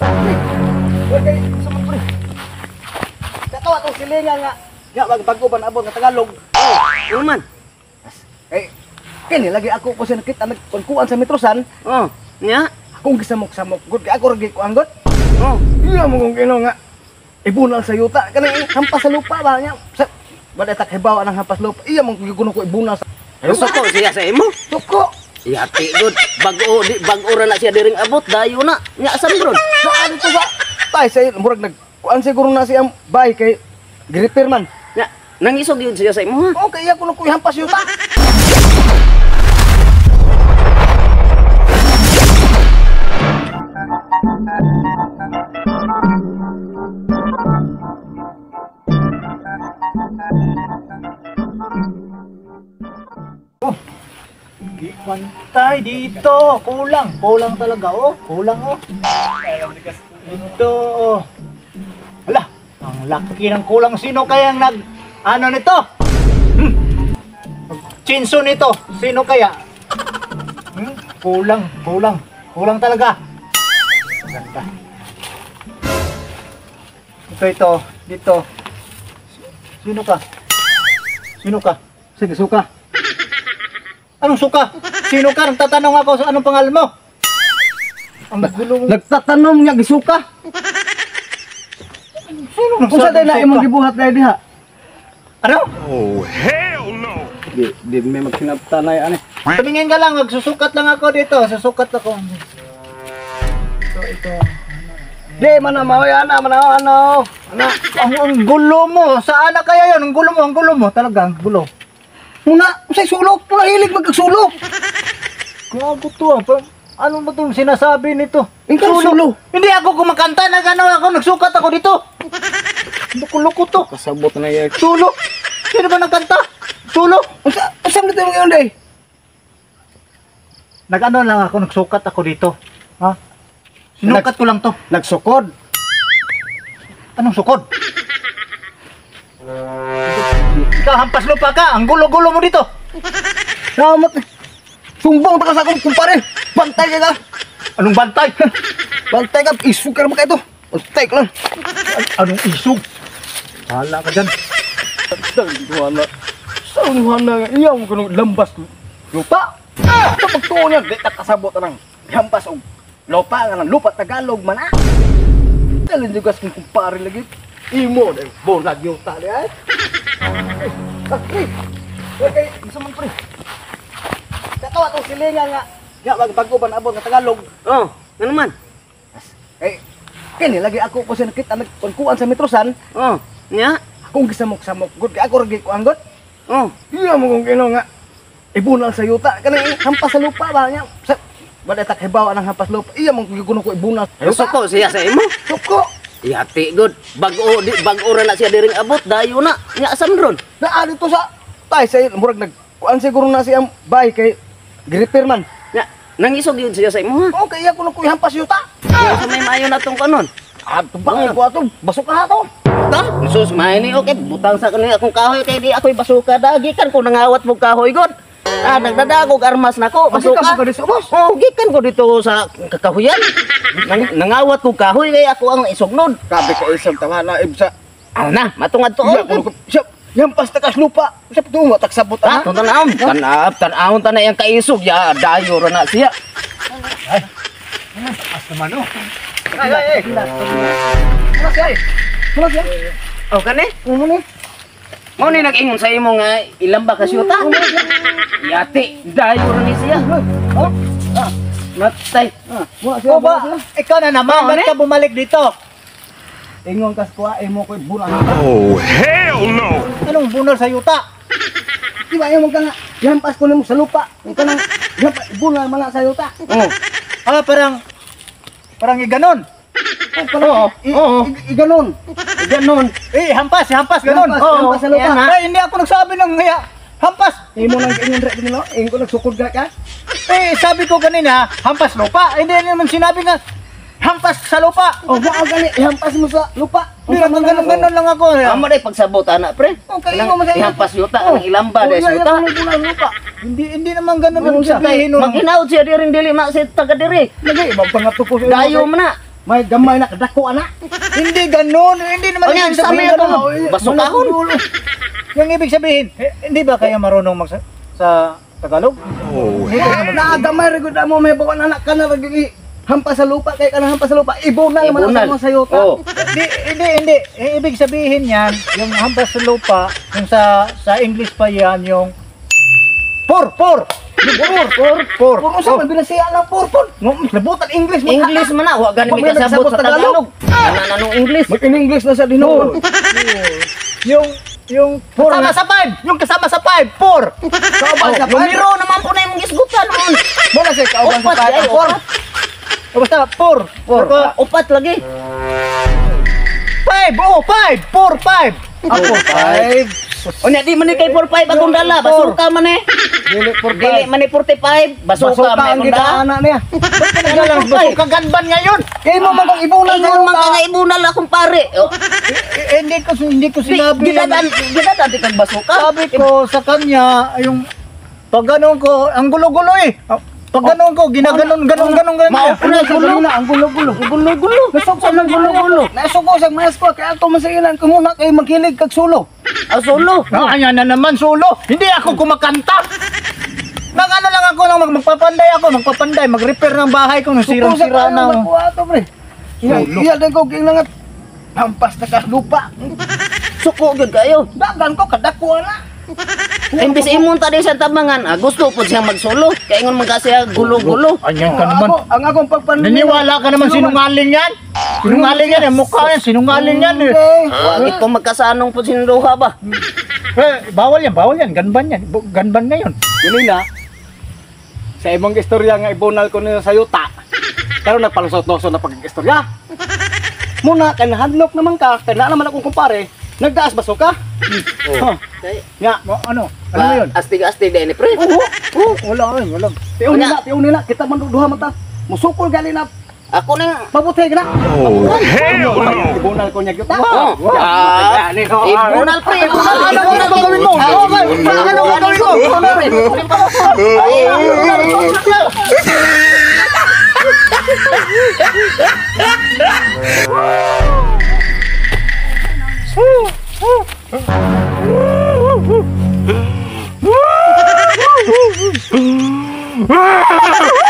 Okay, sumunod pre. Katawa itong silingan nga. Nga, bago ba naabot nga Tagalog. Ano man? Eh, kini lagi ako ko siya nakita nagkuhan sa metrosan. Oh, nya? Akong gisamok-samok. Good, ako ragi ko anggot. Oh, Iya mo kung kino nga. Ibunal sa yuta. Kanang hampas sa lupa ba niya. Sa, bada tak hibawa ng hampas lupa. Iya mo kung ko ibunal sa gusto ko siya sa imo. tuko. Yati good. Bago ra na siya diring abot dayo na. Nya asam ron. Saan ito sa? Tay, sa murag nagkuhan siguro na siyang bahay kay repair man. Nya nangisog yun siya sa imo ha. Okay, iya ko na kuy hampas yuta. Pantay dito, kulang talaga oh, kulang oh. Ito oh. Hala, ang laki ng kulang. Sino kayang ano nito? Chinso nito, sino kaya? Kulang talaga. Ganda. Ito, dito. Sino ka? Sige, suka. Anong suka? Sino ka? Nagtatanong ako sa anong pangalan mo? Ang gulo mo. Nagtatanong niya gisuka. Sino Kung sa day na imong gibuhat na diha. Ano? Di may magsinabtanay ani. Tumingin ka lang, magsusukat lang ako dito. Susukat ako. Ito. Di man na mawaya na ano. Ang gulo mo. Saan na kaya yun? Ang gulo mo. Talagang gulo. Muna, usay sulok, muna hilig magkasulo. Gago to ah. Ano ba itong sinasabi nito? Ikaw sulo. Hindi ako kumakanta. Nagsukat ako dito. Loko-loko to. Kasabot na yan. Sulo. Sino ba nagkanta? Sulo. Usam na tayo ngayon day. Nagsukat ako dito. Ha? Sinukat ko lang to. Nagsukod. Anong sukod? Ikaw, hampas lupa ka. Ang gulo-gulo mo dito. Salamat. Sumbong ta ka sa akong kumpare. Bantay ka ka. Anong bantay? Bantay ka. Isug ka naman ka ito. Bantay ka lang. Anong isog? Hala ka dyan. Wala. Saan wala nga. Iyaw mo ka lambas. Lupa. Ito pagtuon niya. Di kasabot ng hampas o lupa. Nga ng lupa Tagalog man ah. Talin juga sa kumpare lagi. Imo dahil borag yung tali ay. Pre. Okay, gusto mo pre. Katawa itong silingan nga. Nga, bago ba naabot nga Tagalog. Oh, ano man? Eh, kini lagi ako ko siya nakita nagkuhan sa metrosan. Oh, nya? Akong gisamok-samok. Good, ako ragi ko anggot. Oh, Iya mo kung kino nga. Ibunal sa yuta. Kanang hampas sa lupa ba niya. Sa, bada tak hibawa ng hampas lupa. Iya mo kung ko ibunal sa gusto ko siya sa imo. Tuko. Yati good. Bago ra na siya diring abot dayo na. Nya asam ron. Naari to sa tay sa murag nagkuhan siguro na siyang bahay kay repair man. Nya nangisog yun siya sa imo ha. Okay, ako na kuy hampas yuta. Kaya sa may maayo na tong kanon. Bangay ko ato. Basok ka to. Ta, sus may ni okay. Butang sa kanila akong kahoy kay di ako'y basuka dagikan ko nangawat mo kahoy god. Nagdadagog armas nako, basuka. Ka dito, boss. Oh, gikan ko dito sa kakahuyan. Nangawat ko kahoy kay ako ang isugnod. Kabe ka isang tama na ibsa. Ano na, matungad to. Iya ko siya. Yampas takas lupa. Siya to mo taksabot Ha? Tanawon ta na yang kaisog ya dayo ra na siya. As naman oh. Ay. Mula siya. Oh, kani? Muna. Mo ni nag-ingon sa imo nga ilamba ka syuta. Yati, dayo ra ni siya. Oh. Matay. Muna siya. O ba, ikaw na naman. Ba't ka bumalik dito? Ingon kas ko ay mo ko bunal. Oh, hell no! Anong bunal sa yuta? Di ba yung mga yampas ko nimo sa lupa. Ito nang bunal man sa yuta. Oh. Parang iganon. Iganon. Ganon. Hampas, ganon. Hampas sa lupa. yan, ha? Hindi ako nagsabi ng hampas. Imo nang ingon rek nilo. Ingon ko nagsukod ka. Sabi ko kanina, hampas lupa. Hindi naman sinabi nga, hampas sa lupa. Oh, mao gali hampas mo sa lupa. Hindi naman ganon lang ako. Amo day pagsabot ana pre. Okay, Kanang imo man sa ihampas yuta kanang ilamba day yuta. lupa. Hindi naman ganon Oo, ang sabihin nun. Maghinaot siya diring dili ma sa taga diri. Lagi ibang pangato ko sa Dayo man na. may gamay na kadako ana. Hindi ganun. Hindi naman O yan, ibig sa amin sabihin ito, ganun. basukahon. Yung ibig sabihin, hindi ba kayo marunong sa Tagalog? Oh, Naagamay ra gud mo may bawa anak ka na ragi hampas sa lupa kay kanang hampas sa lupa. Ibunal man Ibunal. ang sayo ta. Oh. Hindi. Ibig sabihin yan, yung hampas sa lupa, yung sa English pa yan, yung por. Puro sa man binasiya lang purpon. Labutan English mo. English man na, wa gani mi Pag may kasabot nagsabot sa Tagalog. Nananong English. Mag in English na sa dinuon. Yung kasama sa 5, yung kasama sa 5, 4. Kauban sa Numero naman po na yung isgutan noon. Mo na say kauban sa Upat kahit ay, ang por. O basta 4. Upat lagi. 5, 4, 5. Ako 5. O niya, di man ni kay 45 akong dala. Basuka man eh. Dili por Dili man ni 45. Basuka Basuka man ang akong dala. gidaan niya. Galang basuka ganban ngayon. Kay mo magong ibunan Ingon man ka nga ibunal akong pare. O, Hindi ko sinabi. Gidadan di kang basuka. Sabi ko sa kanya, yung pag ganun ko, ang gulo-gulo eh. Pag ganun ko, ginaganon. Maupo na Ang gulo na, ang gulo-gulo. Gulo-gulo. Nasugso ng gulo-gulo. Nasugo sa mas ko kaya ato masayilan ko muna kay maghilig kag sulo. Solo. Ayan na naman, solo. Hindi ako kumakanta. Nag-ano lang ako, magpapanday, mag-repair ng bahay ko, nung sirang-sira na. Ako ato pre. Iya din ko kinangat. Hampas na ka lupa. Suko gyud kayo. Dagan ko kadako na. Imbis imong tadi sa tabangan, gusto po siya magsolo. Kaya ingon man kasi gulo-gulo. Ayan ka naman. Ang akong pagpanday. Naniwala ka naman sinungaling yan? Sinungaling yan, yung mukha yan, sinungaling yan eh. Wagit po magkasanong po sinuha ba? Bawal yan, ganban yan. Ganban ngayon. Yun na. Sa imong istorya nga ibunal ko nila sa yuta. Pero nagpalusot-lusot na pag-istorya. Muna, kay nahandlok naman ka, kay na naman akong kumpare, nagdaas baso ka. Nga, Ano mo yun? Astig-astig din ni pre. Wala. tiyon nila, kita man duha mata. Musukol gali na, Ako ning mabuti ka na. oh, hell no! Ibunal ko niya yuta. ibunal pre. Ano mo gawin mo? Ano mo gawin mo? Ah!